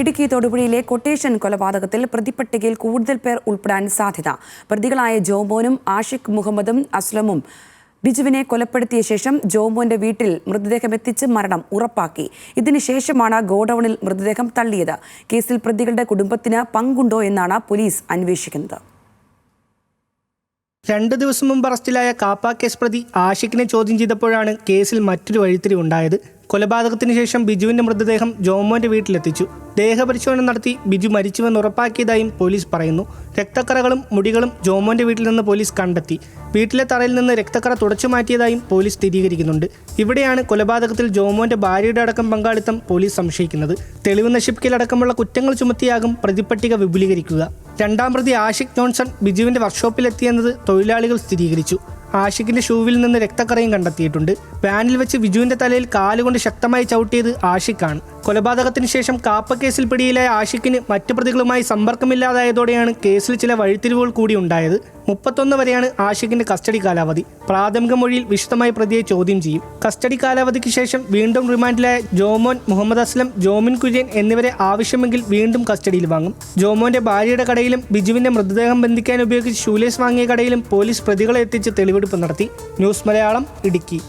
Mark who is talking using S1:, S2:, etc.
S1: Idukki തൊടുപുഴയിലെ quotation കൊലപാതകത്തിൽ പ്രതിപ്പട്ടികയിൽ കൂടുതൽ പേർ ഉൾപ്പെടാൻ സാധ്യത. പ്രതികളായ ജോമോനും ആഷിഖ് മുഹമ്മദും അസ്ലമും ബിജുവിനെ കൊലപ്പെടുത്തിയ ശേഷം ജോമോന്റെ വീട്ടിൽ മൃതദേഹം എത്തിച്ച് മരണം ഉറപ്പാക്കി. ഇതിനുശേഷമാണ് ഗോഡൌണിൽ മൃതദേഹം തള്ളിയത്. കേസിൽ പ്രതികളുടെ കുടുംബത്തിന് പങ്കുണ്ടോ എന്നാണ് പോലീസ് അന്വേഷിക്കുന്നത്.
S2: 2 ദിവസം മുമ്പ് അറസ്റ്റിലായ കാപ്പ കേസ് പ്രതി ആഷിഖിനെ ചോദ്യം ചെയ്തപ്പോഴാണ് കേസിൽ മറ്റൊരു വഴിത്തിരിവുണ്ടായത്. കൊലപാതകത്തിന് ശേഷം ബിജുവിന്റെ മൃതദേഹം ജോമോന്റെ വീട്ടിലെത്തിച്ചു. ദേഹപരിശോധന നടത്തി ബിജു മരിച്ചുവെന്ന് ഉറപ്പാക്കിയതായും പോലീസ് പറയുന്നു. രക്തക്കറകളും മുടികളും ജോമോന്റെ വീട്ടിൽ നിന്ന് പോലീസ് കണ്ടെത്തി. വീട്ടിലെ തറയിൽ നിന്ന് രക്തക്കറ തുടച്ചു മാറ്റിയതായും പോലീസ് സ്ഥിരീകരിക്കുന്നുണ്ട്. ഇവിടെയാണ് കൊലപാതകത്തിൽ ജോമോന്റെ ഭാര്യയുടെ അടക്കം പങ്കാളിത്തം പോലീസ് സംശയിക്കുന്നത്. തെളിവ് നശിപ്പിക്കലടക്കമുള്ള കുറ്റങ്ങൾ ചുമത്തിയാകും പ്രതിപ്പട്ടിക വിപുലീകരിക്കുക. 2ാം പ്രതി ആഷിഖ് ജോൺസൺ ബിജുവിന്റെ വർക്ക്ഷോപ്പിലെത്തിയെന്നത് തൊഴിലാളികൾ സ്ഥിരീകരിച്ചു. ആഷിഖിന്റെ ഷൂവിൽ നിന്ന് രക്തക്കറയും കണ്ടെത്തിയിട്ടുണ്ട്. വാനിൽ വെച്ച് ബിജുവിന്റെ തലയിൽ കാലുകൊണ്ട് ശക്തമായി ചവിട്ടിയത് ആഷിഖാണ്. കൊലപാതകത്തിന് ശേഷം കാപ്പ കേസിൽ പിടിയിലായ ആഷിഖിന് മറ്റു പ്രതികളുമായി സമ്പർക്കമില്ലാതായതോടെയാണ് കേസിൽ ചില വഴിത്തിരിവുകൾ കൂടി ഉണ്ടായത്. 31 വരെയാണ് ആഷിഖിന്റെ കസ്റ്റഡി കാലാവധി. പ്രാഥമിക മൊഴിയിൽ വിശദമായി പ്രതിയെ ചോദ്യം ചെയ്യും. കസ്റ്റഡി കാലാവധിക്ക് ശേഷം വീണ്ടും റിമാൻഡിലായ ജോമോൻ, മുഹമ്മദ് അസ്ലം, ജോമിൻ കുര്യൻ എന്നിവരെ ആവശ്യമെങ്കിൽ വീണ്ടും കസ്റ്റഡിയിൽ വാങ്ങും. ജോമോന്റെ ഭാര്യയുടെ കടയിലും ബിജുവിന്റെ മൃതദേഹം ബന്ധിക്കാൻ ഉപയോഗിച്ച് ഷൂലേസ് വാങ്ങിയ കടയിലും പോലീസ് പ്രതികളെ എത്തിച്ച് തെളിവെടുപ്പ് നടത്തി. ന്യൂസ് മലയാളം, ഇടുക്കി.